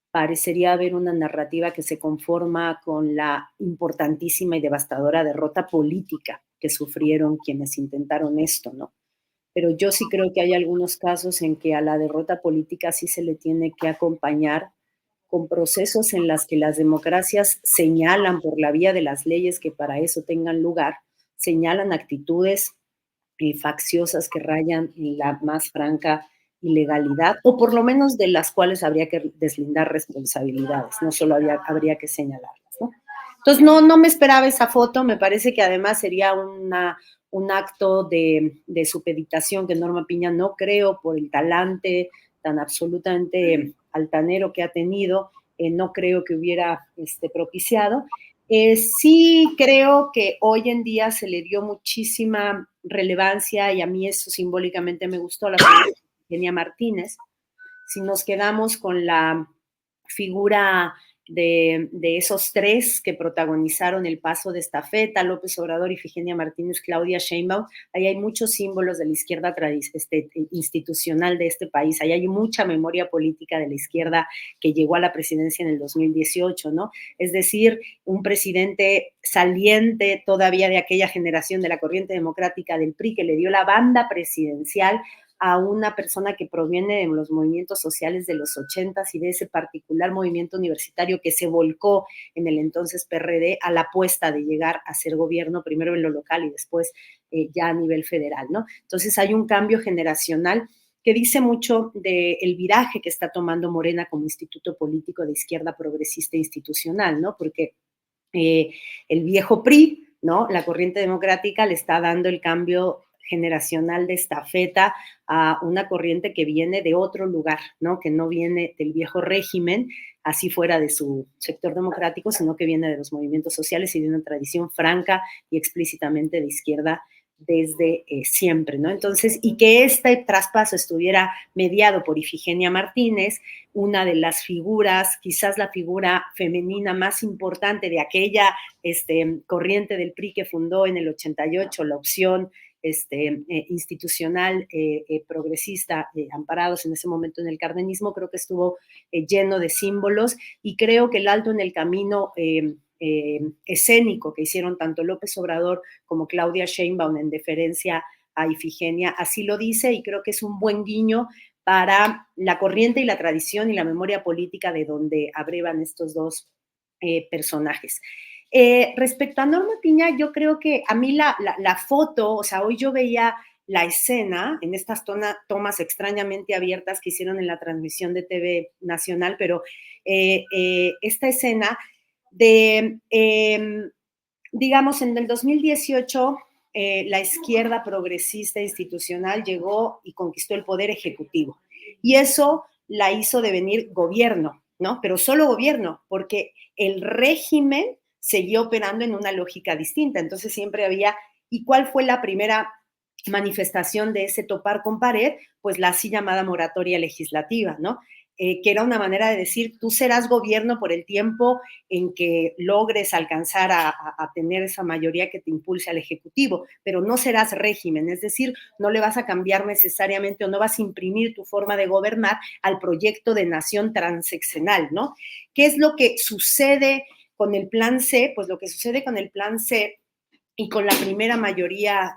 parecería haber una narrativa que se conforma con la importantísima y devastadora derrota política que sufrieron quienes intentaron esto, ¿no? Pero yo sí creo que hay algunos casos en que a la derrota política sí se le tiene que acompañar con procesos en los que las democracias señalan por la vía de las leyes que para eso tengan lugar, señalan actitudes facciosas que rayan en la más franca ilegalidad, o por lo menos de las cuales habría que deslindar responsabilidades, no solo habría que señalarlas, ¿no? Entonces, no me esperaba esa foto, me parece que además sería un acto de supeditación que Norma Piña no creo por el talante tan absolutamente altanero que ha tenido, no creo que hubiera propiciado. Sí creo que hoy en día se le dio muchísima relevancia y a mí eso simbólicamente me gustó, la figura de Eugenia Martínez. Si nos quedamos con la figura de esos 3 que protagonizaron el paso de estafeta, López Obrador, Ifigenia Martínez, Claudia Sheinbaum, ahí hay muchos símbolos de la izquierda institucional de este país, ahí hay mucha memoria política de la izquierda que llegó a la presidencia en el 2018, ¿no? Es decir, un presidente saliente todavía de aquella generación de la corriente democrática del PRI que le dio la banda presidencial a una persona que proviene de los movimientos sociales de los 80s y de ese particular movimiento universitario que se volcó en el entonces PRD a la apuesta de llegar a ser gobierno, primero en lo local y después ya a nivel federal, ¿no? Entonces hay un cambio generacional que dice mucho del viraje que está tomando Morena como instituto político de izquierda progresista e institucional, ¿no? Porque el viejo PRI, ¿no? La corriente democrática le está dando el cambio generacional de estafeta a una corriente que viene de otro lugar, ¿no? Que no viene del viejo régimen, así fuera de su sector democrático, sino que viene de los movimientos sociales y de una tradición franca y explícitamente de izquierda desde siempre, ¿no? Entonces, y que este traspaso estuviera mediado por Ifigenia Martínez, una de las figuras, quizás la figura femenina más importante de aquella corriente del PRI que fundó en el 88 la opción institucional progresista, amparados en ese momento en el cardenismo, creo que estuvo lleno de símbolos y creo que el alto en el camino escénico que hicieron tanto López Obrador como Claudia Sheinbaum en deferencia a Ifigenia, así lo dice y creo que es un buen guiño para la corriente y la tradición y la memoria política de donde abrevan estos 2 personajes. Respecto a Norma Piña, yo creo que a mí la foto, o sea, hoy yo veía la escena en estas tomas extrañamente abiertas que hicieron en la transmisión de TV Nacional, pero esta escena de, digamos, en el 2018, la izquierda progresista institucional llegó y conquistó el poder ejecutivo. Y eso la hizo devenir gobierno, ¿no? Pero solo gobierno, porque el régimen seguía operando en una lógica distinta. Entonces siempre había, ¿y cuál fue la primera manifestación de ese topar con pared, pues la así llamada moratoria legislativa, ¿no? Que era una manera de decir, tú serás gobierno por el tiempo en que logres alcanzar a tener esa mayoría que te impulse al Ejecutivo, pero no serás régimen, es decir, no le vas a cambiar necesariamente o no vas a imprimir tu forma de gobernar al proyecto de nación transeccional, ¿no? ¿Qué es lo que sucede con el Plan C? Pues lo que sucede con el Plan C y con la primera mayoría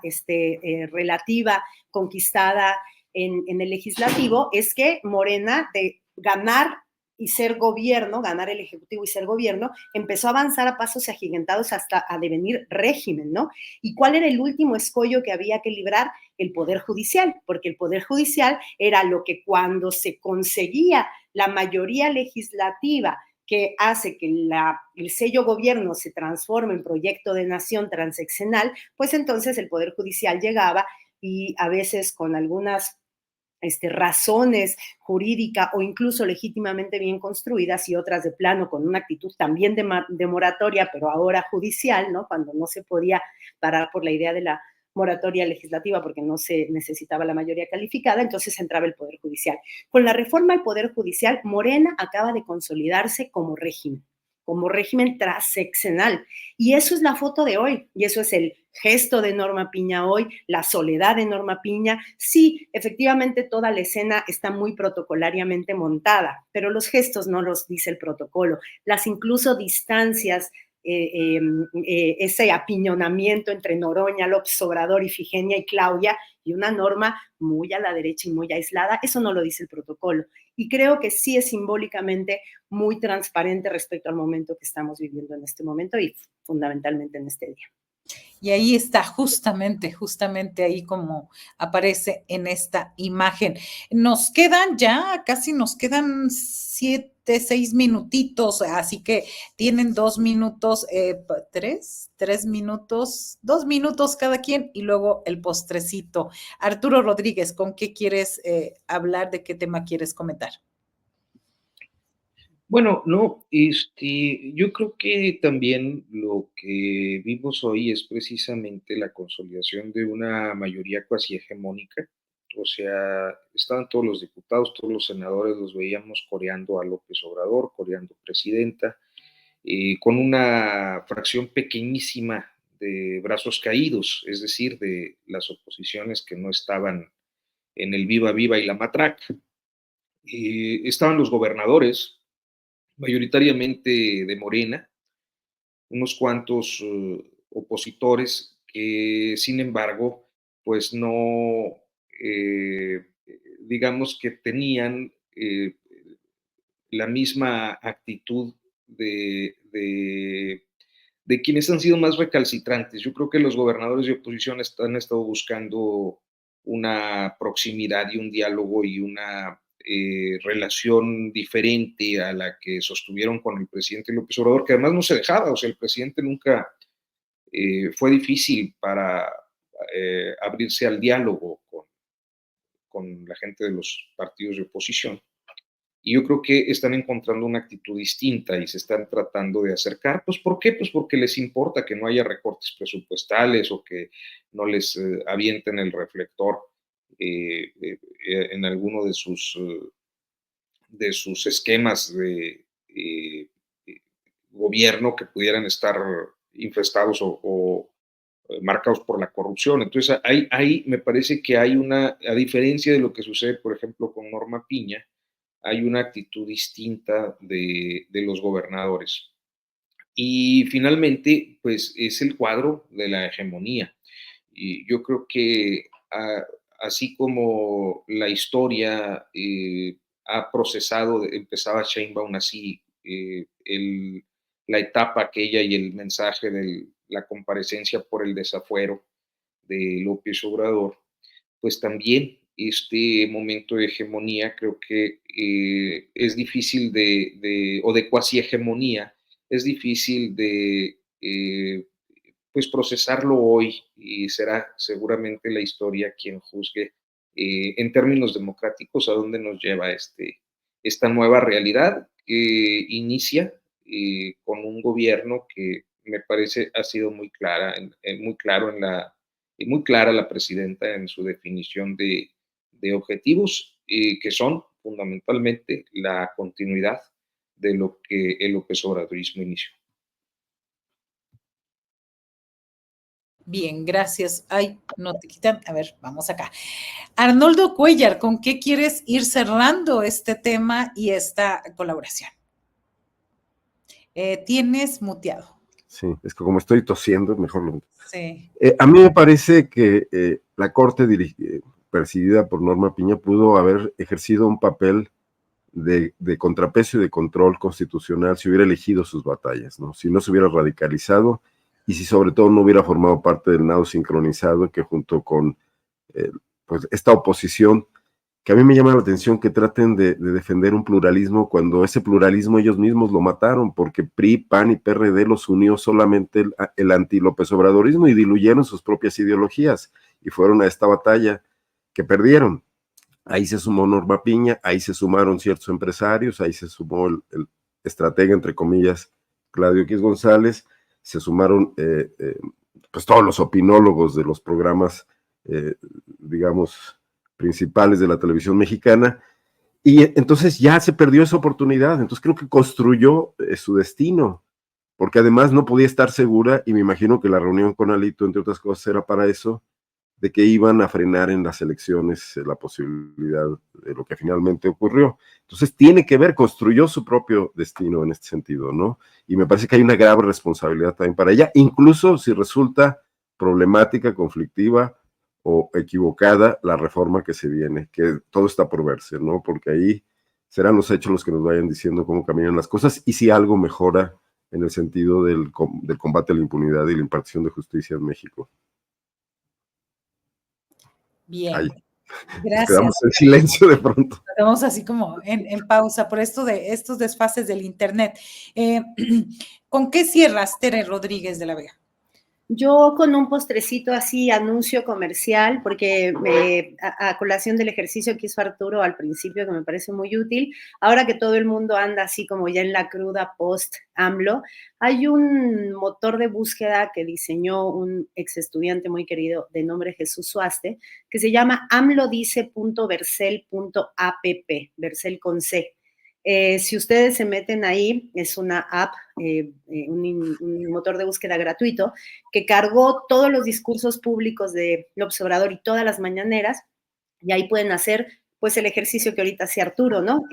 relativa conquistada en el legislativo, es que Morena, de ganar y ser gobierno, ganar el Ejecutivo y ser gobierno, empezó a avanzar a pasos agigantados hasta a devenir régimen, ¿no? ¿Y cuál era el último escollo que había que librar? El Poder Judicial, porque el Poder Judicial era lo que cuando se conseguía la mayoría legislativa que hace que el sello gobierno se transforme en proyecto de nación transeccional, pues entonces el Poder Judicial llegaba y a veces con algunas razones jurídicas o incluso legítimamente bien construidas y otras de plano con una actitud también de moratoria, pero ahora judicial, ¿no? Cuando no se podía parar por la idea de la moratoria legislativa porque no se necesitaba la mayoría calificada, entonces entraba el Poder Judicial. Con la reforma al Poder Judicial, Morena acaba de consolidarse como régimen transeccional. Y eso es la foto de hoy, y eso es el gesto de Norma Piña hoy, la soledad de Norma Piña. Sí, efectivamente toda la escena está muy protocolariamente montada, pero los gestos no los dice el protocolo, las incluso distancias, ese apiñonamiento entre Noroña, López Obrador, Ifigenia y Claudia, y una Norma muy a la derecha y muy aislada, eso no lo dice el protocolo. Y creo que sí es simbólicamente muy transparente respecto al momento que estamos viviendo en este momento y fundamentalmente en este día. Y ahí está, justamente ahí como aparece en esta imagen. Nos quedan ya, casi nos quedan 6 minutitos, así que tienen 2 minutos, 3 minutos, 2 minutos cada quien y luego el postrecito. Arturo Rodríguez, ¿con qué quieres hablar? ¿De qué tema quieres comentar? Bueno, no, yo creo que también lo que vimos hoy es precisamente la consolidación de una mayoría cuasi hegemónica. O sea, estaban todos los diputados, todos los senadores, los veíamos coreando a López Obrador, coreando presidenta, con una fracción pequeñísima de brazos caídos, es decir, de las oposiciones que no estaban en el viva viva y la matraca. Estaban los gobernadores, mayoritariamente de Morena, unos cuantos opositores que, sin embargo, pues no, digamos que tenían la misma actitud de quienes han sido más recalcitrantes. Yo creo que los gobernadores de oposición han estado buscando una proximidad y un diálogo y una relación diferente a la que sostuvieron con el presidente López Obrador, que además no se dejaba, o sea, el presidente nunca fue difícil para abrirse al diálogo con la gente de los partidos de oposición. Y yo creo que están encontrando una actitud distinta y se están tratando de acercar. Pues, ¿por qué? Pues porque les importa que no haya recortes presupuestales o que no les avienten el reflector en alguno de sus esquemas de gobierno que pudieran estar infestados o marcados por la corrupción. Entonces, ahí me parece que hay a diferencia de lo que sucede, por ejemplo, con Norma Piña, hay una actitud distinta de los gobernadores. Y finalmente, pues es el cuadro de la hegemonía. Y yo creo que así como la historia ha procesado, empezaba Sheinbaum así, la etapa aquella y el mensaje de la comparecencia por el desafuero de López Obrador, pues también este momento de hegemonía creo que es difícil o de cuasi hegemonía, es difícil de pues procesarlo hoy y será seguramente la historia quien juzgue en términos democráticos a dónde nos lleva esta nueva realidad que inicia con un gobierno que me parece ha sido muy claro en muy clara la presidenta en su definición de objetivos, que son fundamentalmente la continuidad de lo que el López Obradorismo inició. Bien, gracias. Ay, no te quitan. A ver, vamos acá. Arnoldo Cuellar, ¿con qué quieres ir cerrando este tema y esta colaboración? Tienes muteado. Sí, es que como estoy tosiendo, mejor lo... Sí. A mí me parece que la Corte presidida por Norma Piña pudo haber ejercido un papel de contrapeso y de control constitucional si hubiera elegido sus batallas, ¿no? Si no se hubiera radicalizado y si sobre todo no hubiera formado parte del nado sincronizado que junto con pues esta oposición, que a mí me llama la atención que traten de defender un pluralismo cuando ese pluralismo ellos mismos lo mataron, porque PRI, PAN y PRD los unió solamente el anti-López Obradorismo y diluyeron sus propias ideologías y fueron a esta batalla que perdieron. Ahí se sumó Norma Piña, ahí se sumaron ciertos empresarios, ahí se sumó el estratega, entre comillas, Claudio X González, se sumaron pues todos los opinólogos de los programas, digamos, principales de la televisión mexicana, y entonces ya se perdió esa oportunidad. Entonces creo que construyó su destino, porque además no podía estar segura, y me imagino que la reunión con Alito, entre otras cosas, era para eso, de que iban a frenar en las elecciones la posibilidad de lo que finalmente ocurrió. Entonces tiene que ver, construyó su propio destino en este sentido, ¿no? Y me parece que hay una grave responsabilidad también para ella, incluso si resulta problemática, conflictiva o equivocada la reforma que se viene, que todo está por verse, ¿no? Porque ahí serán los hechos los que nos vayan diciendo cómo caminan las cosas y si algo mejora en el sentido del combate a la impunidad y la impartición de justicia en México. Bien. Ahí. Gracias. Quedamos en silencio de pronto. Estamos así como en pausa por esto de estos desfases del internet. ¿Con qué cierras, Tere Rodríguez de la Vega? Yo con un postrecito así, anuncio comercial, porque a colación del ejercicio que hizo Arturo al principio, que me parece muy útil, ahora que todo el mundo anda así como ya en la cruda post-AMLO, hay un motor de búsqueda que diseñó un ex estudiante muy querido de nombre Jesús Suaste, que se llama amlodice.vercel.app, Vercel con C. Si ustedes se meten ahí, es una app, un motor de búsqueda gratuito, que cargó todos los discursos públicos de López Obrador y todas las mañaneras, y ahí pueden hacer pues el ejercicio que ahorita hacía Arturo, ¿no?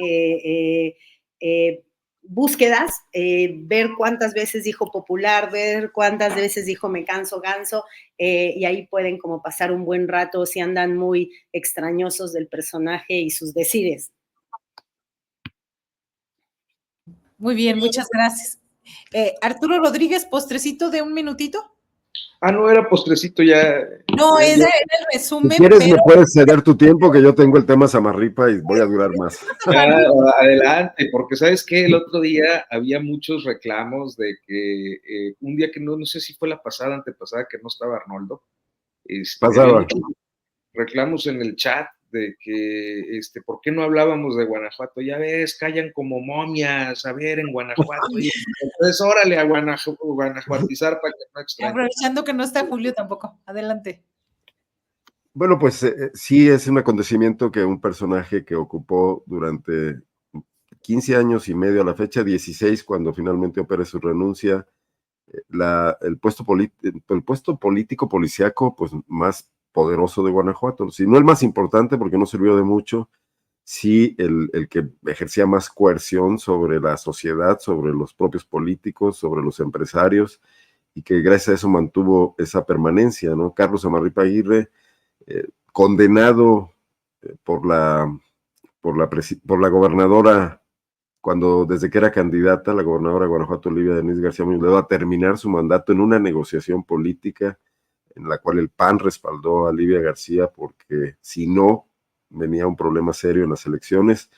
Búsquedas, ver cuántas veces dijo popular, ver cuántas veces dijo me canso ganso, y ahí pueden como pasar un buen rato si andan muy extrañosos del personaje y sus decires. Muy bien, muchas gracias. Arturo Rodríguez, postrecito de un minutito. No era postrecito ya. No, es el resumen. Si quieres, me puedes ceder tu tiempo, que yo tengo el tema Samarripa y voy a durar más. Adelante, porque ¿sabes qué? El otro día había muchos reclamos de que un día que no sé si fue la pasada, antepasada, que no estaba Arnoldo. Pasaba. Reclamos en el chat de que, ¿por qué no hablábamos de Guanajuato? Ya ves, callan como momias, a ver, en Guanajuato. Entonces, órale a guanajuatizar para que no extrañen. Aprovechando que no está Julio tampoco. Adelante. Bueno, pues sí es un acontecimiento que un personaje que ocupó durante 15 años y medio a la fecha, 16, cuando finalmente opera su renuncia, el puesto político policiaco pues más poderoso de Guanajuato, si no el más importante porque no sirvió de mucho, sí el que ejercía más coerción sobre la sociedad, sobre los propios políticos, sobre los empresarios, y que gracias a eso mantuvo esa permanencia, ¿no? Carlos Samarripa Aguirre, condenado por la gobernadora, desde que era candidata, la gobernadora de Guanajuato, Olivia Denise García Muñoz, a terminar su mandato en una negociación política en la cual el PAN respaldó a Livia García porque si no, venía un problema serio en las elecciones.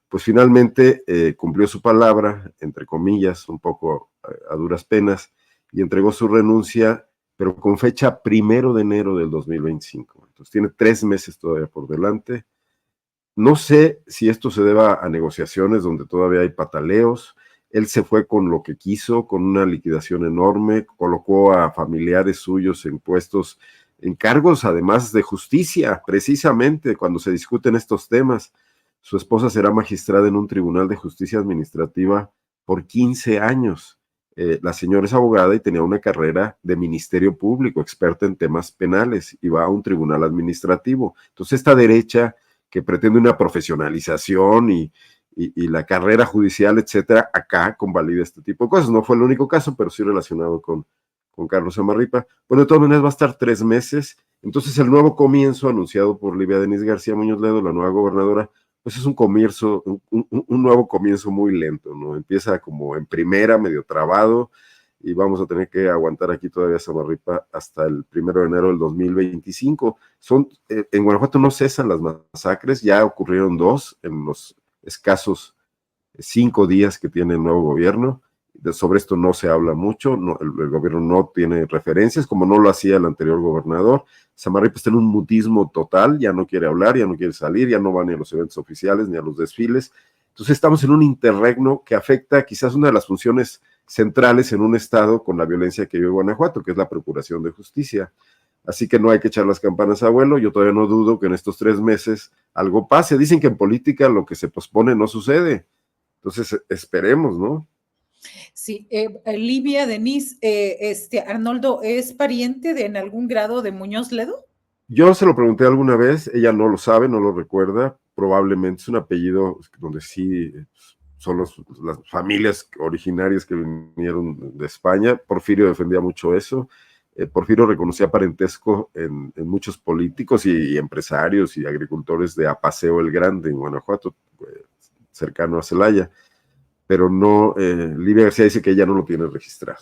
Pues finalmente cumplió su palabra, entre comillas, un poco a duras penas, y entregó su renuncia, pero con fecha 1 de enero del 2025. Entonces tiene 3 meses todavía por delante. No sé si esto se deba a negociaciones donde todavía hay pataleos. Él se fue con lo que quiso, con una liquidación enorme, colocó a familiares suyos en puestos en cargos además de justicia, precisamente cuando se discuten estos temas. Su esposa será magistrada en un tribunal de justicia administrativa por 15 años. La señora es abogada y tenía una carrera de ministerio público, experta en temas penales, y va a un tribunal administrativo. Entonces, esta derecha que pretende una profesionalización y la carrera judicial, etcétera, acá convalida este tipo de cosas. No fue el único caso, pero sí relacionado con Carlos Samarripa. Bueno, de todas maneras va a estar 3 meses. Entonces, el nuevo comienzo anunciado por Livia Denise García Muñoz Ledo, la nueva gobernadora, pues es un nuevo comienzo muy lento, ¿no? Empieza como en primera, medio trabado, y vamos a tener que aguantar aquí todavía Samarripa hasta el 1 de enero del 2025. En Guanajuato no cesan las masacres, ya ocurrieron 2 en los escasos 5 días que tiene el nuevo gobierno. Sobre esto no se habla mucho, el gobierno no tiene referencias, como no lo hacía el anterior gobernador. Samarripa está en un mutismo total, ya no quiere hablar, ya no quiere salir, ya no va ni a los eventos oficiales ni a los desfiles. Entonces estamos en un interregno que afecta quizás una de las funciones centrales en un estado con la violencia que vive Guanajuato, que es la procuración de justicia. Así que no hay que echar las campanas a vuelo. Yo todavía no dudo que en estos 3 meses algo pase. Dicen que en política lo que se pospone no sucede. Entonces esperemos, ¿no? Sí, Livia Denise, Arnoldo, ¿es pariente en algún grado de Muñoz Ledo? Yo se lo pregunté alguna vez, ella no lo sabe, no lo recuerda, probablemente es un apellido donde sí son las familias originarias que vinieron de España. Porfirio defendía mucho eso. Porfirio reconocía parentesco en muchos políticos y empresarios y agricultores de Apaseo el Grande en Guanajuato, cercano a Celaya. Pero no, Livia García dice que ella no lo tiene registrado.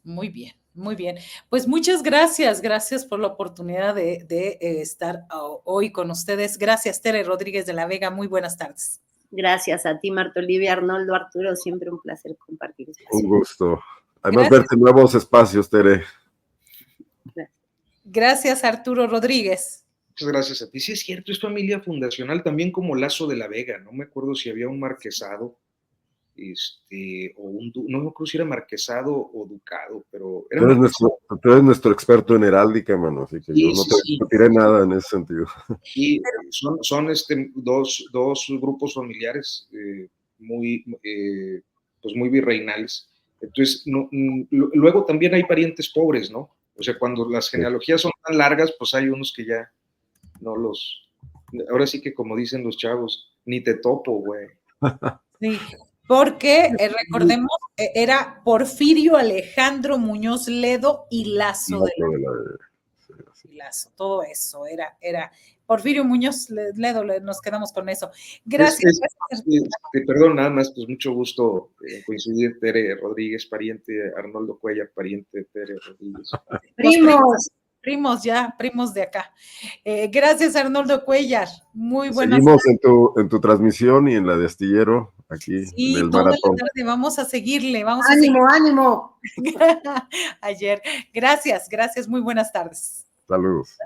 Muy bien, muy bien. Pues muchas gracias por la oportunidad de estar hoy con ustedes. Gracias, Tere Rodríguez de la Vega, muy buenas tardes. Gracias a ti, Marta Olivia, Arnoldo, Arturo, siempre un placer compartir espacio. Un gusto. Además, verte en nuevos espacios, Tere. Gracias, Arturo Rodríguez. Muchas gracias a ti. Sí, es cierto, es familia fundacional, también como Lazo de la Vega. No me acuerdo si había un marquesado. No me acuerdo si era marquesado o ducado, pero era tú eres nuestro experto en heráldica, mano, así que yo no te discutiré nada en ese sentido. Y son dos grupos familiares muy virreinales. Entonces, luego también hay parientes pobres, ¿no? O sea, cuando las genealogías son tan largas, pues hay unos que ya no ahora sí que como dicen los chavos, ni te topo, güey. Sí. Porque, recordemos, era Porfirio Alejandro Muñoz Ledo y Lazo de la Lazo, todo eso, era Porfirio Muñoz Ledo, nos quedamos con eso. Gracias. Perdón, nada más, pues mucho gusto coincidir, Tere Rodríguez, pariente, Arnoldo Cuellar, pariente, Tere Rodríguez. Primos de acá. Gracias, Arnoldo Cuellar. Muy buenas tardes. Seguimos en tu transmisión y en la de Astillero, aquí en el maratón. Toda la tarde vamos a seguirle. ¡Ánimo! Ayer. Gracias, muy buenas tardes. Saludos.